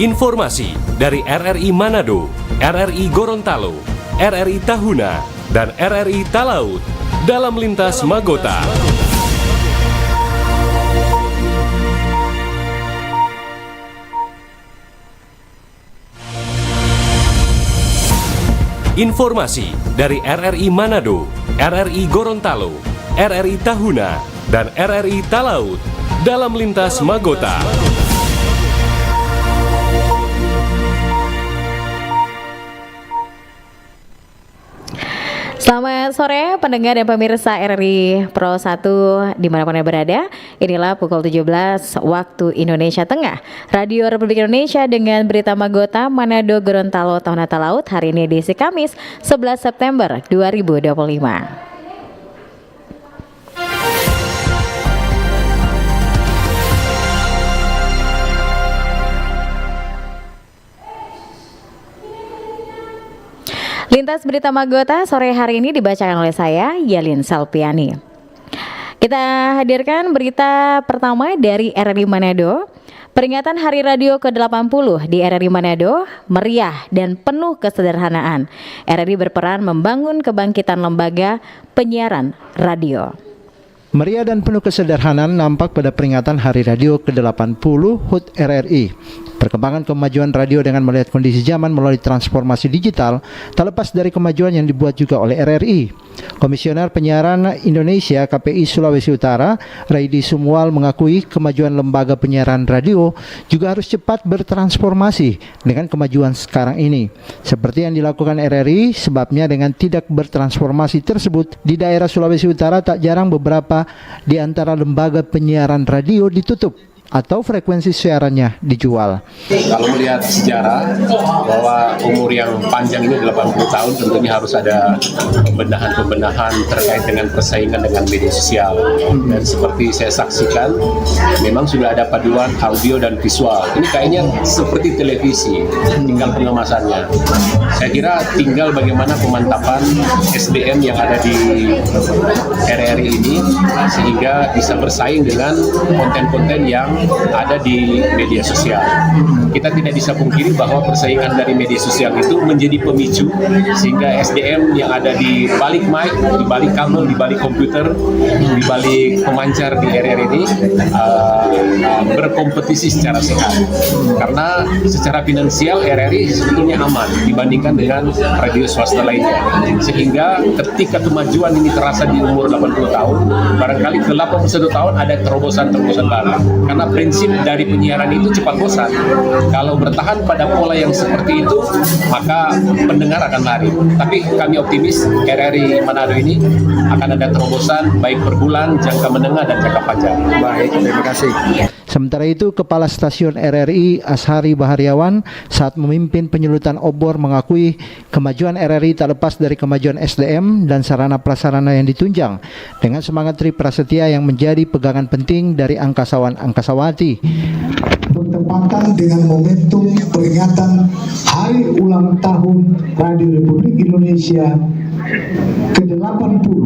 Informasi dari RRI Manado, RRI Gorontalo, RRI Tahuna, dan RRI Talaut dalam Lintas Magota. Informasi dari RRI Manado, RRI Gorontalo, RRI Tahuna, dan RRI Talaut dalam Lintas Magota. Selamat sore pendengar dan pemirsa RRI Pro 1 dimanapun Anda berada. Inilah pukul 17 waktu Indonesia Tengah, Radio Republik Indonesia dengan berita Magota Manado Gorontalo Tahuna Talaut hari ini edisi Kamis 11 September 2025. Lintas Berita Magota sore hari ini dibacakan oleh saya, Yalin Salpiani. Kita hadirkan berita pertama dari RRI Manado. Peringatan Hari Radio ke-80 di RRI Manado meriah dan penuh kesederhanaan. RRI berperan membangun kebangkitan lembaga penyiaran radio. Meriah dan penuh kesederhanaan nampak pada peringatan Hari Radio ke-80 HUT RRI. Perkembangan kemajuan radio dengan melihat kondisi zaman melalui transformasi digital tak lepas dari kemajuan yang dibuat juga oleh RRI. Komisioner Penyiaran Indonesia KPI Sulawesi Utara, Raidi Sumual mengakui kemajuan lembaga penyiaran radio juga harus cepat bertransformasi dengan kemajuan sekarang ini. Seperti yang dilakukan RRI, sebabnya dengan tidak bertransformasi tersebut di daerah Sulawesi Utara tak jarang beberapa di antara lembaga penyiaran radio ditutup atau frekuensi siarannya dijual. Kalau melihat sejarah bahwa umur yang panjang ini 80 tahun tentunya harus ada pembenahan terkait dengan persaingan dengan media sosial. Dan seperti saya saksikan, memang sudah ada paduan audio dan visual. Ini kayaknya seperti televisi, tinggal pengemasannya. Saya kira tinggal bagaimana pemantapan SDM yang ada di RRI ini sehingga bisa bersaing dengan konten-konten yang ada di media sosial. Kita tidak bisa pungkiri bahwa persaingan dari media sosial itu menjadi pemicu sehingga SDM yang ada di balik mic, di balik kabel, di balik komputer, di balik pemancar di RRI ini berkompetisi secara sehat. Karena secara finansial RRI sebetulnya aman dibandingkan dengan radio swasta lainnya. Sehingga ketika kemajuan ini terasa di umur 80 tahun, barangkali ke 81 tahun ada terobosan-terobosan baru. Karena prinsip dari penyiaran itu cepat bosan. Kalau bertahan pada pola yang seperti itu, maka pendengar akan lari. Tapi kami optimis RRI Manado ini akan ada terobosan baik per bulan, jangka menengah dan jangka panjang. Baik, terima kasih. Sementara itu, Kepala Stasiun RRI Ashari Bahariawan saat memimpin penyulutan obor mengakui kemajuan RRI tak lepas dari kemajuan SDM dan sarana prasarana yang ditunjang dengan semangat Tri Prasetya yang menjadi pegangan penting dari angkasawan-angkasawati. Bertepatan dengan momentum peringatan Hari Ulang Tahun Radio Republik Indonesia ke-80,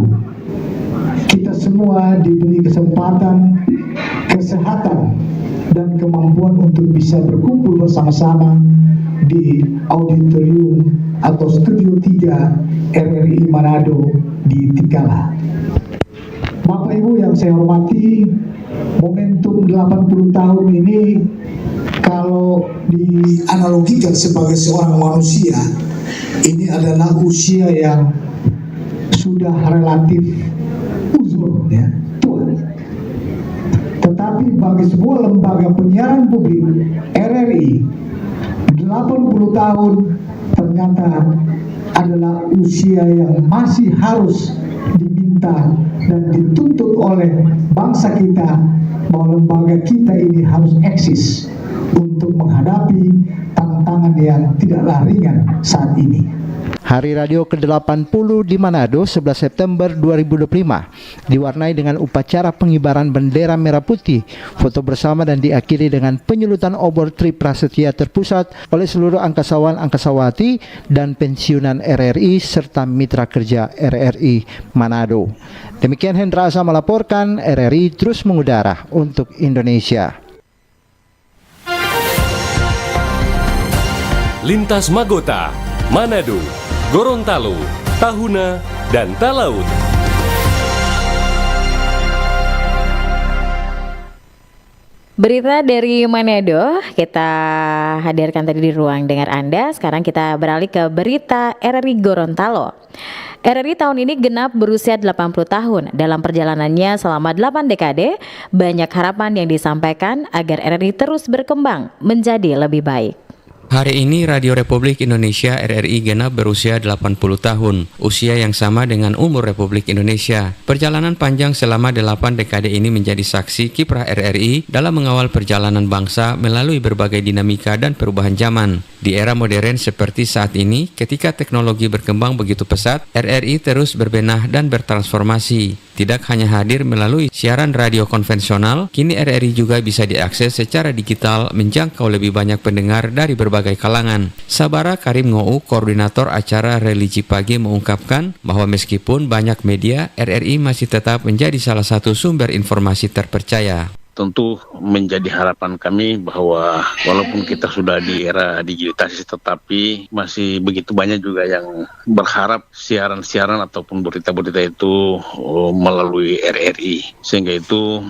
kita semua diberi kesempatan, kesehatan, dan kemampuan untuk bisa berkumpul bersama-sama di auditorium atau studio 3 RRI Manado di Tikala. Bapak Ibu yang saya hormati, momentum 80 tahun ini kalau dianalogikan sebagai seorang manusia, ini adalah usia yang sudah relatif uzur, ya, tua. Tetapi bagi sebuah lembaga penyiaran publik RRI, 80 tahun ternyata adalah usia yang masih harus diminta dan dituntut oleh bangsa kita bahwa lembaga kita ini harus eksis untuk menghadapi tantangan yang tidaklah ringan saat ini. Hari Radio ke-80 di Manado 11 September 2025 diwarnai dengan upacara pengibaran bendera merah putih, foto bersama dan diakhiri dengan penyulutan obor Tri Prasetya terpusat oleh seluruh angkasawan-angkasawati dan pensiunan RRI serta mitra kerja RRI Manado. Demikian Hendra Asa melaporkan, RRI terus mengudara untuk Indonesia. lintas Magota, Manado, Gorontalo, Tahuna, dan Talaut. Berita dari Manado kita hadirkan tadi di ruang dengar Anda. Sekarang kita beralih ke berita RRI Gorontalo. RRI tahun ini genap berusia 80 tahun. Dalam perjalanannya selama 8 dekade, banyak harapan yang disampaikan agar RRI terus berkembang menjadi lebih baik. Hari ini Radio Republik Indonesia RRI genap berusia 80 tahun, usia yang sama dengan umur Republik Indonesia. Perjalanan panjang selama 8 dekade ini menjadi saksi kiprah RRI dalam mengawal perjalanan bangsa melalui berbagai dinamika dan perubahan zaman. Di era modern seperti saat ini, ketika teknologi berkembang begitu pesat, RRI terus berbenah dan bertransformasi. Tidak hanya hadir melalui siaran radio konvensional, kini RRI juga bisa diakses secara digital menjangkau lebih banyak pendengar dari berbagai kalangan. Sabara Karim Ngou, koordinator acara Religi Pagi, mengungkapkan bahwa meskipun banyak media, RRI masih tetap menjadi salah satu sumber informasi terpercaya. Tentu menjadi harapan kami bahwa walaupun kita sudah di era digitalisasi, tetapi masih begitu banyak juga yang berharap siaran-siaran ataupun berita-berita itu melalui RRI. Sehingga itu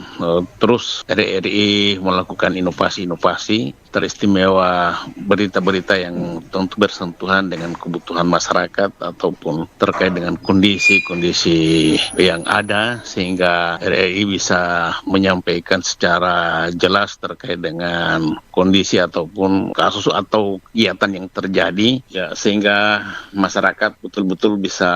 terus RRI melakukan inovasi-inovasi, teristimewa berita-berita yang tentu bersentuhan dengan kebutuhan masyarakat ataupun terkait dengan kondisi-kondisi yang ada, sehingga RRI bisa menyampaikan secara jelas terkait dengan kondisi ataupun kasus atau kegiatan yang terjadi, ya, sehingga masyarakat betul-betul bisa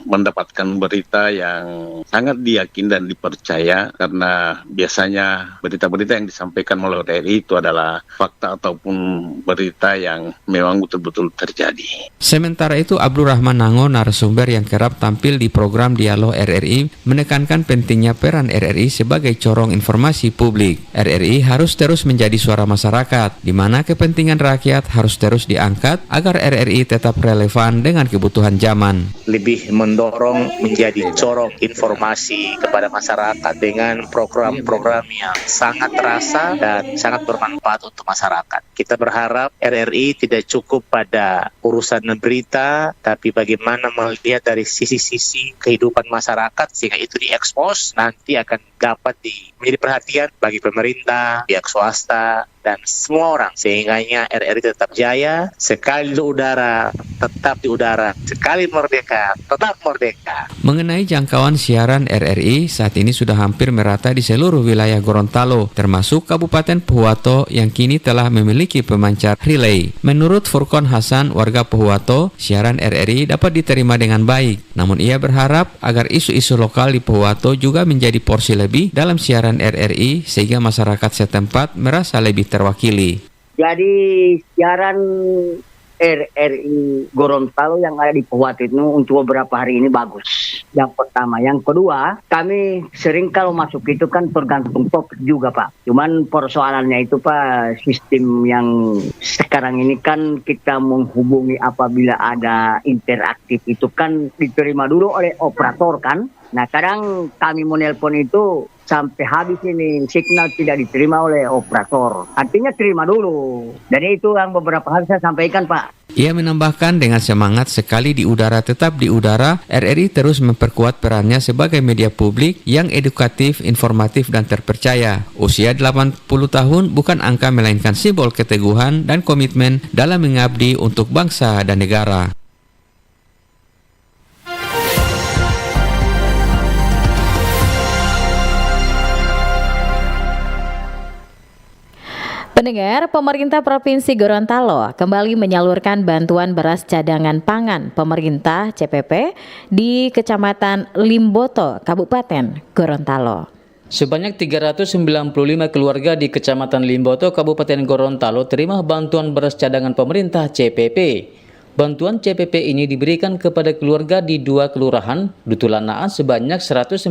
mendapatkan berita yang sangat diyakini dan dipercaya, karena biasanya berita-berita yang disampaikan melalui RRI itu adalah fakta ataupun berita yang memang betul-betul terjadi. Sementara itu, Abdurrahman Nango, narasumber yang kerap tampil di program Dialog RRI, menekankan pentingnya peran RRI sebagai corong informasi publik. RRI harus terus menjadi suara masyarakat, di mana kepentingan rakyat harus terus diangkat agar RRI tetap relevan dengan kebutuhan zaman. Lebih mendorong menjadi corong informasi kepada masyarakat dengan program-program yang sangat terasa dan sangat bermanfaat untuk masyarakat. Kita berharap RRI tidak cukup pada urusan berita, tapi bagaimana melihat dari sisi-sisi kehidupan masyarakat sehingga itu diekspos, nanti akan dapat menjadi perhatian bagi pemerintah, pihak swasta, dan semua orang. Sehingganya RRI tetap jaya, sekali di udara, tetap di udara, sekali merdeka, tetap merdeka. Mengenai jangkauan siaran RRI, saat ini sudah hampir merata di seluruh wilayah Gorontalo, termasuk Kabupaten Pohuwato yang kini telah memiliki pemancar relay. Menurut Furkon Hasan, warga Pohuwato, siaran RRI dapat diterima dengan baik. Namun ia berharap agar isu-isu lokal di Pohuwato juga menjadi porsi lebih dalam siaran RRI sehingga masyarakat setempat merasa lebih terwakili. Jadi siaran RRI Gorontalo yang ada di Pohuwato itu untuk beberapa hari ini bagus. Yang pertama. Yang kedua, kami sering kalau masuk itu kan tergantung topik juga, Pak. Cuman persoalannya itu, Pak, sistem yang sekarang ini kan kita menghubungi apabila ada interaktif itu kan diterima dulu oleh operator kan. Nah, kadang kami menelpon itu sampai habis ini signal tidak diterima oleh operator. Artinya terima dulu. Dan itu yang beberapa hal saya sampaikan, Pak. Ia menambahkan dengan semangat sekali di udara tetap di udara, RRI terus memperkuat perannya sebagai media publik yang edukatif, informatif, dan terpercaya. Usia 80 tahun bukan angka melainkan simbol keteguhan dan komitmen dalam mengabdi untuk bangsa dan negara. Pendengar, pemerintah Provinsi Gorontalo kembali menyalurkan bantuan beras cadangan pangan pemerintah CPP di Kecamatan Limboto, Kabupaten Gorontalo. Sebanyak 395 keluarga di Kecamatan Limboto, Kabupaten Gorontalo terima bantuan beras cadangan pemerintah CPP. Bantuan CPP ini diberikan kepada keluarga di 2 kelurahan, Dutulanaan sebanyak 195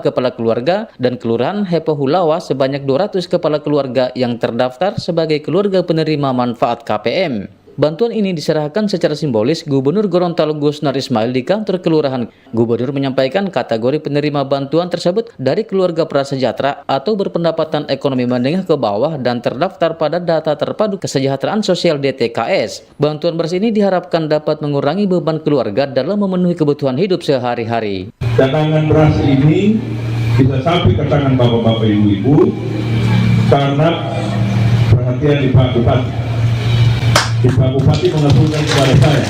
kepala keluarga dan Kelurahan Hepohulawa sebanyak 200 kepala keluarga yang terdaftar sebagai keluarga penerima manfaat KPM. Bantuan ini diserahkan secara simbolis Gubernur Gorontalo Gusnar Ismail di kantor kelurahan. Gubernur menyampaikan kategori penerima bantuan tersebut dari keluarga prasejahtera atau berpendapatan ekonomi menengah ke bawah dan terdaftar pada Data Terpadu Kesejahteraan Sosial DTKS. Bantuan beras ini diharapkan dapat mengurangi beban keluarga dalam memenuhi kebutuhan hidup sehari-hari. Cadangan beras ini bisa sampai ke tangan bapak-bapak ibu-ibu karena perhatian di Pak Bupati. Pak Bupati mengaturkan kepada saya,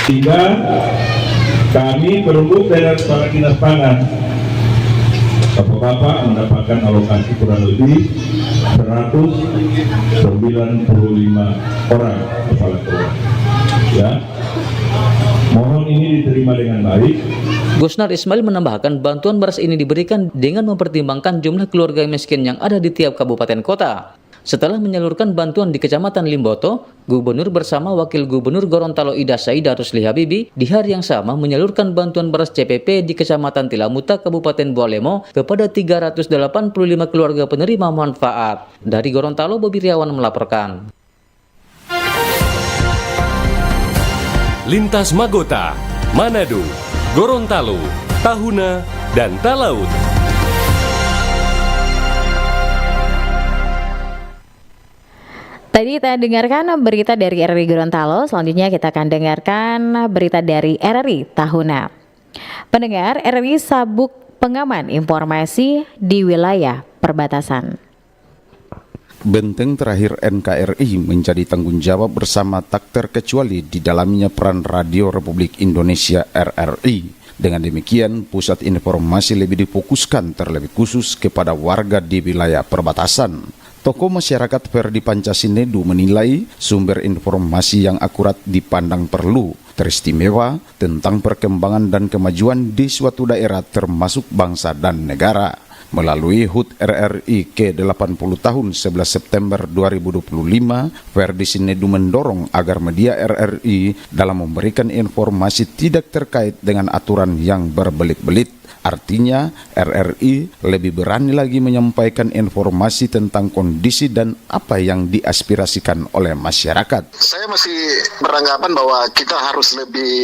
sehingga kami berembuk dengan Kepala Dinas Pangan. Bapak-bapak mendapatkan alokasi kurang lebih 195 orang kepala keluarga. Ya, mohon ini diterima dengan baik. Gusnar Ismail menambahkan bantuan beras ini diberikan dengan mempertimbangkan jumlah keluarga miskin yang ada di tiap kabupaten kota. Setelah menyalurkan bantuan di Kecamatan Limboto, Gubernur bersama Wakil Gubernur Gorontalo Ida Saida Rusli Habibi di hari yang sama menyalurkan bantuan beras CPP di Kecamatan Tilamuta, Kabupaten Bualemo kepada 385 keluarga penerima manfaat. Dari Gorontalo, Bobi Riawan melaporkan. Lintas Magota, Manado, Gorontalo, Tahuna, dan Talaut. Tadi kita dengarkan berita dari RRI Gorontalo, selanjutnya kita akan dengarkan berita dari RRI Tahuna. Pendengar, RRI sabuk pengaman informasi di wilayah perbatasan. Benteng terakhir NKRI menjadi tanggung jawab bersama tak terkecuali di dalamnya peran Radio Republik Indonesia RRI. Dengan demikian, pusat informasi lebih difokuskan terlebih khusus kepada warga di wilayah perbatasan. Tokoh masyarakat Ferdi Pancasinedu menilai sumber informasi yang akurat dipandang perlu, teristimewa tentang perkembangan dan kemajuan di suatu daerah termasuk bangsa dan negara. Melalui HUT RRI ke-80 tahun 11 September 2025, Ferdi Sinedu mendorong agar media RRI dalam memberikan informasi tidak terkait dengan aturan yang berbelit-belit. Artinya, RRI lebih berani lagi menyampaikan informasi tentang kondisi dan apa yang diaspirasikan oleh masyarakat. Saya masih beranggapan bahwa kita harus lebih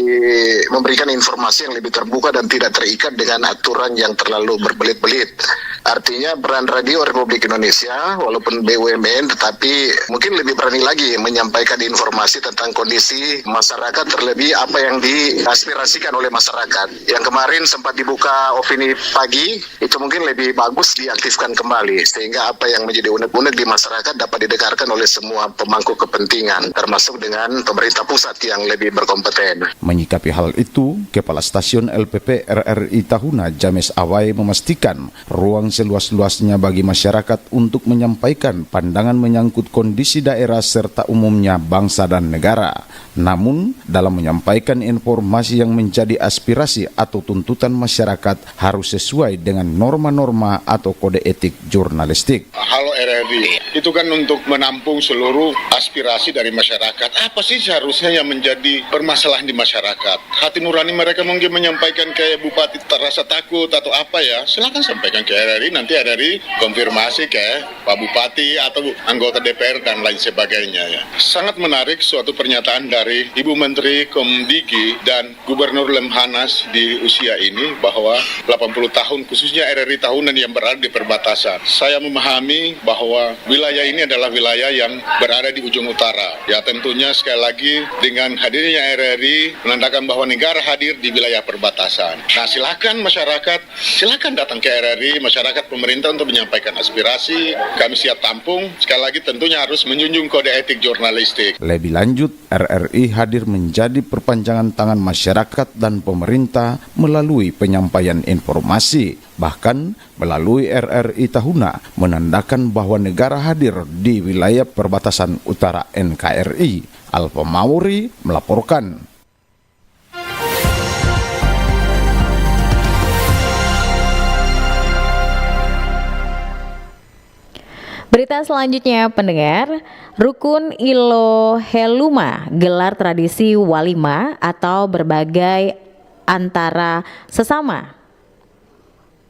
memberikan informasi yang lebih terbuka dan tidak terikat dengan aturan yang terlalu berbelit-belit. Artinya peran Radio Republik Indonesia walaupun BUMN tetapi mungkin lebih berani lagi menyampaikan informasi tentang kondisi masyarakat, terlebih apa yang diaspirasikan oleh masyarakat. Yang kemarin sempat dibuka opini pagi, itu mungkin lebih bagus diaktifkan kembali sehingga apa yang menjadi unek-unek di masyarakat dapat didengarkan oleh semua pemangku kepentingan termasuk dengan pemerintah pusat yang lebih berkompeten. Menyikapi hal itu, Kepala Stasiun LPP RRI Tahuna James Awai memastikan ruang seluas-luasnya bagi masyarakat untuk menyampaikan pandangan menyangkut kondisi daerah serta umumnya bangsa dan negara. Namun, dalam menyampaikan informasi yang menjadi aspirasi atau tuntutan masyarakat harus sesuai dengan norma-norma atau kode etik jurnalistik. Halo RRI, itu kan untuk menampung seluruh aspirasi dari masyarakat. Apa sih seharusnya yang menjadi permasalahan di masyarakat? Hati nurani mereka mungkin menyampaikan kayak Bupati terasa takut atau apa ya, silakan sampaikan ke RRI. Nanti RRI konfirmasi ke Pak Bupati atau anggota DPR dan lain sebagainya ya. Sangat menarik suatu pernyataan dari Ibu Menteri Komdigi dan Gubernur Lemhanas di usia ini bahwa 80 tahun khususnya RRI tahunan yang berada di perbatasan. Saya memahami bahwa wilayah ini adalah wilayah yang berada di ujung utara. Ya tentunya sekali lagi dengan hadirnya RRI menandakan bahwa negara hadir di wilayah perbatasan. Nah silakan masyarakat, silakan datang ke RRI, masyarakat pemerintah untuk menyampaikan aspirasi, kami siap tampung. Sekali lagi tentunya harus menjunjung kode etik jurnalistik. Lebih lanjut, RRI hadir menjadi perpanjangan tangan masyarakat dan pemerintah melalui penyampaian informasi. Bahkan melalui RRI Tahuna menandakan bahwa negara hadir di wilayah perbatasan utara NKRI. Alfa Mauri melaporkan. Berita selanjutnya pendengar, Rukun Ilo Heluma gelar tradisi walima atau berbagai antara sesama.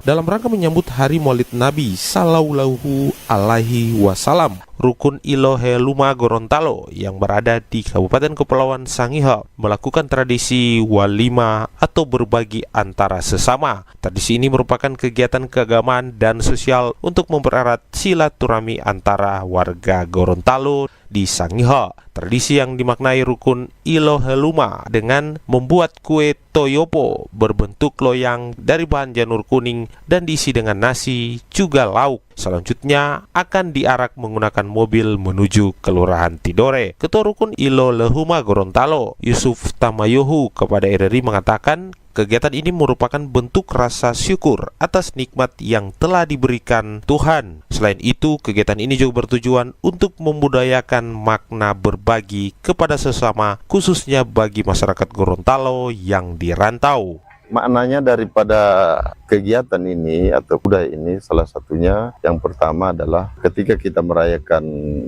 Dalam rangka menyambut Hari Maulid Nabi Sallallahu Alaihi Wasallam Rukun Ilo Heluma Gorontalo yang berada di Kabupaten Kepulauan Sangihe melakukan tradisi walima atau berbagi antara sesama. Tradisi ini merupakan kegiatan keagamaan dan sosial untuk mempererat silaturahmi antara warga Gorontalo di Sangihe. Tradisi yang dimaknai rukun Ilo Heluma dengan membuat kue toyopo berbentuk loyang dari bahan janur kuning dan diisi dengan nasi juga lauk. Selanjutnya akan diarak menggunakan mobil menuju Kelurahan Tidore. Ketua Rukun Ilo Heluma Gorontalo, Yusuf Tamayohu, kepada RRI mengatakan kegiatan ini merupakan bentuk rasa syukur atas nikmat yang telah diberikan Tuhan. Selain itu, kegiatan ini juga bertujuan untuk membudayakan makna berbagi kepada sesama, khususnya bagi masyarakat Gorontalo yang dirantau. Maknanya daripada kegiatan ini atau budaya ini salah satunya yang pertama adalah ketika kita merayakan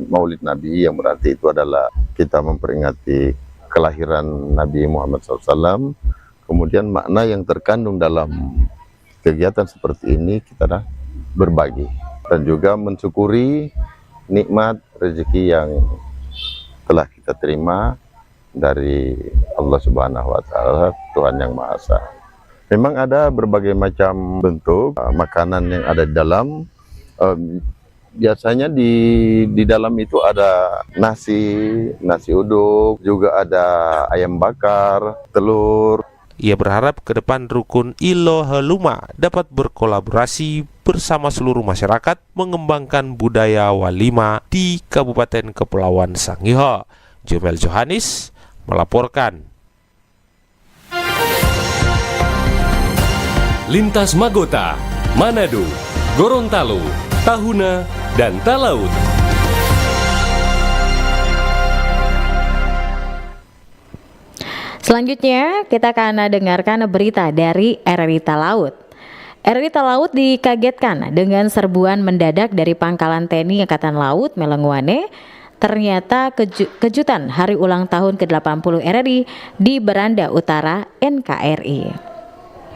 Maulid Nabi, yang berarti itu adalah kita memperingati kelahiran Nabi Muhammad SAW. Kemudian makna yang terkandung dalam kegiatan seperti ini kita dah berbagi dan juga mensyukuri nikmat rezeki yang telah kita terima dari Allah Subhanahu wa Ta'ala, Tuhan yang Maha Esa. Memang ada berbagai macam bentuk makanan yang ada di dalam. Biasanya di dalam itu ada nasi uduk, juga ada ayam bakar, telur. Ia berharap ke depan Rukun Ilo Heluma dapat berkolaborasi bersama seluruh masyarakat mengembangkan budaya walima di Kabupaten Kepulauan Sangihe. Jomel Johanis melaporkan. Lintas Magota, Manado, Gorontalo, Tahuna, dan Talaut. Selanjutnya kita akan dengarkan berita dari RRI Talaut. RRI Talaut dikagetkan dengan serbuan mendadak dari Pangkalan TNI Angkatan Laut Melengwane. Ternyata kejutan hari ulang tahun ke-80 RRI di Beranda Utara NKRI.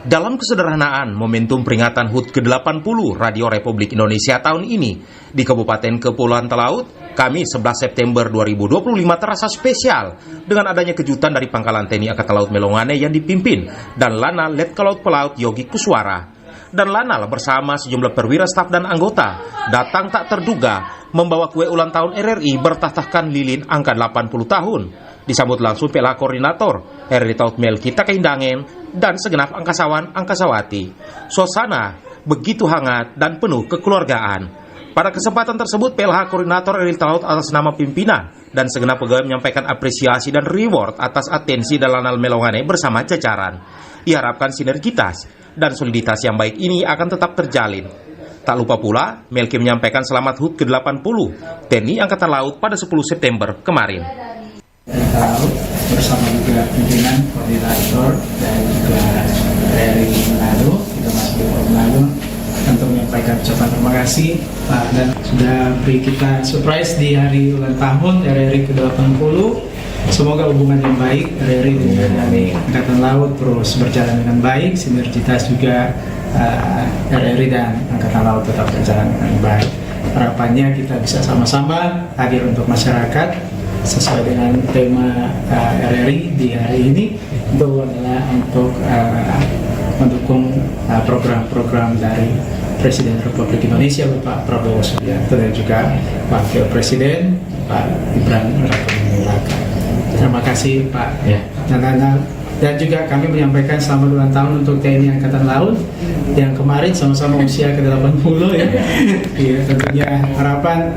Dalam kesederhanaan momentum peringatan HUT ke-80 Radio Republik Indonesia tahun ini di Kabupaten Kepulauan Talaut, Kamis 11 September 2025 terasa spesial dengan adanya kejutan dari Pangkalan TNI Angkatan Laut Melongane yang dipimpin dan Lanal Letkol Pelaut Yogi Kuswara. Dan Lanal bersama sejumlah perwira staf dan anggota datang tak terduga membawa kue ulang tahun RRI bertahtakan lilin angka 80 tahun. Disambut langsung PLH Koordinator RRI Talaut Melkita Keindangen dan segenap angkasawan-angkasawati. Suasana begitu hangat dan penuh kekeluargaan. Pada kesempatan tersebut, PLH Koordinator RRI Talaut atas nama pimpinan dan segenap pegawai menyampaikan apresiasi dan reward atas atensi dan Lanal Melongane bersama jajaran. Diharapkan sinergitas dan soliditas yang baik ini akan tetap terjalin. Tak lupa pula, Melki menyampaikan selamat HUT ke-80 TNI Angkatan Laut pada 10 September kemarin. Talaut bersama juga pimpinan, koordinator dan juga dari Manado, kita masih di Manado, untuk menyampaikan ucapan terima kasih Pak, dan sudah beri kita surprise di hari ulang tahun RRI ke-80. Semoga hubungan yang baik RRI dengan Angkatan Laut terus berjalan dengan baik, sinergitas juga RRI dan Angkatan Laut tetap berjalan dengan baik. Harapannya kita bisa sama-sama hadir untuk masyarakat sesuai dengan tema RRI di hari ini. Itu adalah untuk mendukung program-program dari Presiden Republik Indonesia Bapak Prabowo Subianto dan juga Wakil Presiden Pak Gibran Rakabuming Raka. Terima kasih Pak dan juga kami menyampaikan selamat ulang tahun untuk TNI Angkatan Laut yang kemarin sama-sama usia ke-80 ya. Ya, tentunya harapan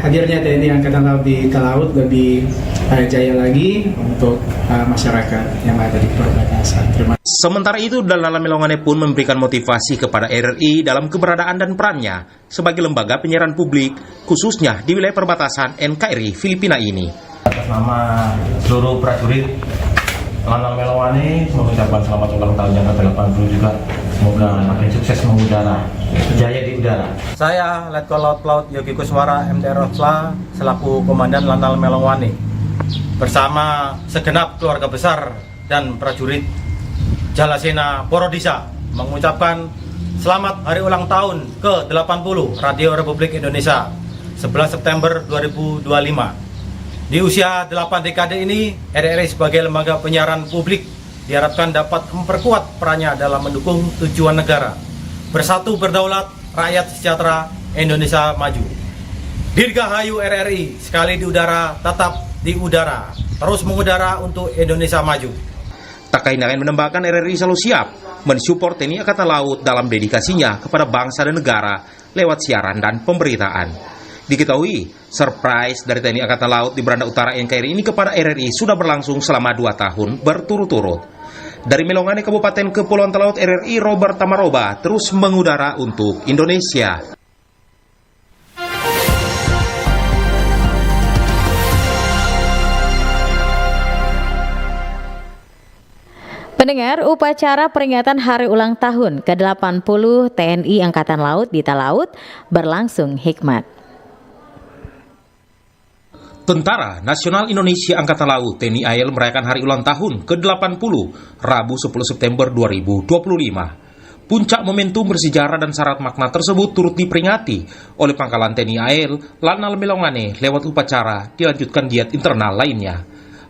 hadirnya TNI Angkatan Laut di Talaut lebih jaya lagi untuk masyarakat yang ada di perbatasan. Terima kasih. Sementara itu, Lanal Melongane pun memberikan motivasi kepada RRI dalam keberadaan dan perannya sebagai lembaga penyiaran publik, khususnya di wilayah perbatasan NKRI Filipina ini. Atas nama seluruh prajurit Lanal Melongane mengucapkan selamat ulang tahun yang ke-80 juga. Semoga makin sukses mengudara, jaya di udara. Saya Letkol Laut Pelaut Yogi Kuswara MTR Rosla selaku Komandan Lanal Melongane bersama segenap keluarga besar dan prajurit Jalasena Porodisa mengucapkan selamat hari ulang tahun ke-80 Radio Republik Indonesia. 11 September 2025. Di usia 8 dekade ini, RRI sebagai lembaga penyiaran publik diharapkan dapat memperkuat perannya dalam mendukung tujuan negara. Bersatu berdaulat, rakyat sejahtera, Indonesia maju. Dirgahayu RRI, sekali di udara, tetap di udara. Terus mengudara untuk Indonesia maju. Tak kain lain menambahkan RRI selalu siap mensupport TNI Angkatan Laut dalam dedikasinya kepada bangsa dan negara lewat siaran dan pemberitaan. Diketahui, surprise dari TNI Angkatan Laut di beranda utara NKRI ini kepada RRI sudah berlangsung selama 2 tahun berturut-turut. Dari Melongane Kabupaten Kepulauan Talaut, RRI Robert Tamaroba terus mengudara untuk Indonesia. Pendengar, upacara peringatan Hari Ulang Tahun ke-80 TNI Angkatan Laut di Talaut berlangsung hikmat. Tentara Nasional Indonesia Angkatan Laut TNI AL merayakan Hari Ulang Tahun ke-80 Rabu 10 September 2025. Puncak momentum bersejarah dan syarat makna tersebut turut diperingati oleh Pangkalan TNI AL Lanal Melongane lewat upacara dilanjutkan giat internal lainnya.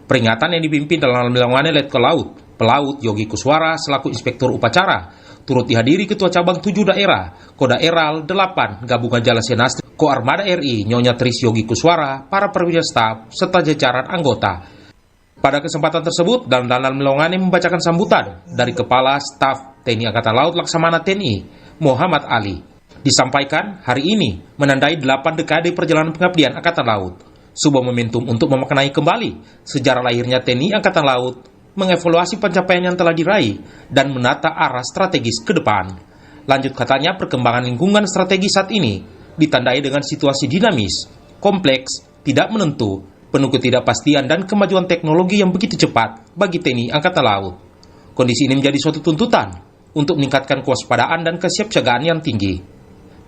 Peringatan yang dipimpin dalam Melongane Letkol Laut Pelaut Yogi Kuswara selaku Inspektur Upacara, turut dihadiri Ketua Cabang 7 Daerah, Kodaeral 8, Gabungan Jalasenas, Koarmada RI, Nyonya Tris Yogi Kuswara, para perwira staf, serta jajaran anggota. Pada kesempatan tersebut, Lanal Melongane membacakan sambutan dari Kepala Staf TNI Angkatan Laut Laksamana TNI, Muhammad Ali. Disampaikan, hari ini menandai 8 dekade perjalanan pengabdian Angkatan Laut, sebuah momentum untuk memaknai kembali sejarah lahirnya TNI Angkatan Laut, mengevaluasi pencapaian yang telah diraih, dan menata arah strategis ke depan. Lanjut katanya, perkembangan lingkungan strategi saat ini ditandai dengan situasi dinamis, kompleks, tidak menentu, penuh ketidakpastian dan kemajuan teknologi yang begitu cepat bagi TNI Angkatan Laut. Kondisi ini menjadi suatu tuntutan untuk meningkatkan kewaspadaan dan kesiapsiagaan yang tinggi.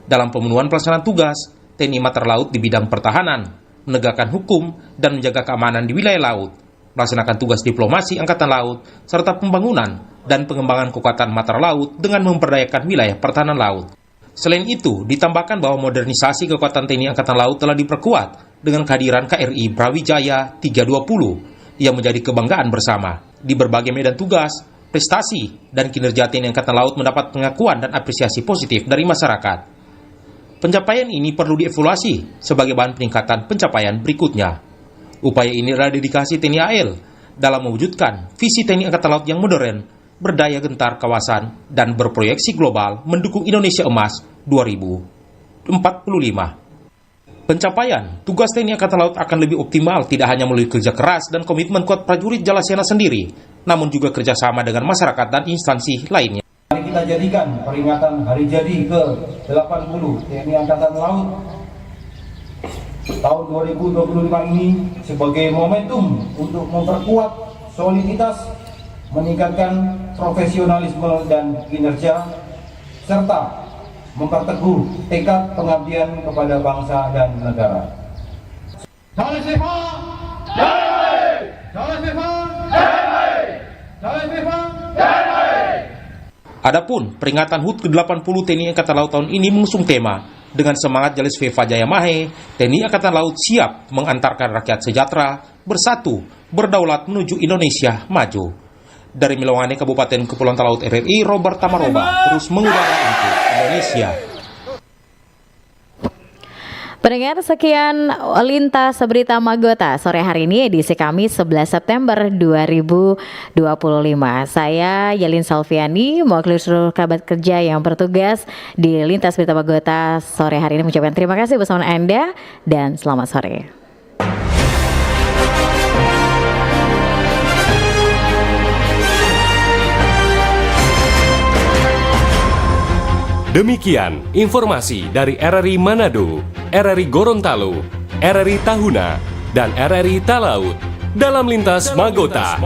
Dalam pemenuhan pelaksanaan tugas, TNI Matra Laut di bidang pertahanan, menegakkan hukum, dan menjaga keamanan di wilayah laut, melaksanakan tugas diplomasi Angkatan Laut, serta pembangunan dan pengembangan kekuatan Matra Laut dengan memperdayakan wilayah pertahanan laut. Selain itu, ditambahkan bahwa modernisasi kekuatan TNI Angkatan Laut telah diperkuat dengan kehadiran KRI Brawijaya 320 yang menjadi kebanggaan bersama. Di berbagai medan tugas, prestasi, dan kinerja TNI Angkatan Laut mendapat pengakuan dan apresiasi positif dari masyarakat. Pencapaian ini perlu dievaluasi sebagai bahan peningkatan pencapaian berikutnya. Upaya ini adalah dedikasi TNI AL dalam mewujudkan visi TNI Angkatan Laut yang modern, berdaya gentar kawasan, dan berproyeksi global mendukung Indonesia Emas 2045. Pencapaian tugas TNI Angkatan Laut akan lebih optimal tidak hanya melalui kerja keras dan komitmen kuat prajurit Jalasena sendiri, namun juga kerjasama dengan masyarakat dan instansi lainnya. Mari kita jadikan peringatan Hari Jadi ke-80 TNI Angkatan Laut tahun 2025 ini sebagai momentum untuk memperkuat soliditas, meningkatkan profesionalisme dan kinerja, serta memperteguh tekad pengabdian kepada bangsa dan negara. Salam sefa, jai! Salam sefa, jai! Salam sefa, jai! Adapun peringatan HUT ke-80 TNI Angkatan Laut tahun ini mengusung tema dengan semangat Jalis Veva Jaya Mahe, TNI Angkatan Laut siap mengantarkan rakyat sejahtera, bersatu, berdaulat menuju Indonesia maju. Dari Melongane Kabupaten Kepulauan Talaut RRI, Robert Tamaroba terus mengudara untuk Indonesia. Pendengar, sekian Lintas Berita Magota sore hari ini edisi Kamis 11 September 2025. Saya Yalin Salviani, mewakili seluruh kerabat kerja yang bertugas di Lintas Berita Magota sore hari ini mengucapkan terima kasih bersama Anda dan selamat sore. Demikian informasi dari RRI Manado, RRI Gorontalo, RRI Tahuna, dan RRI Talaut dalam Lintas Magota.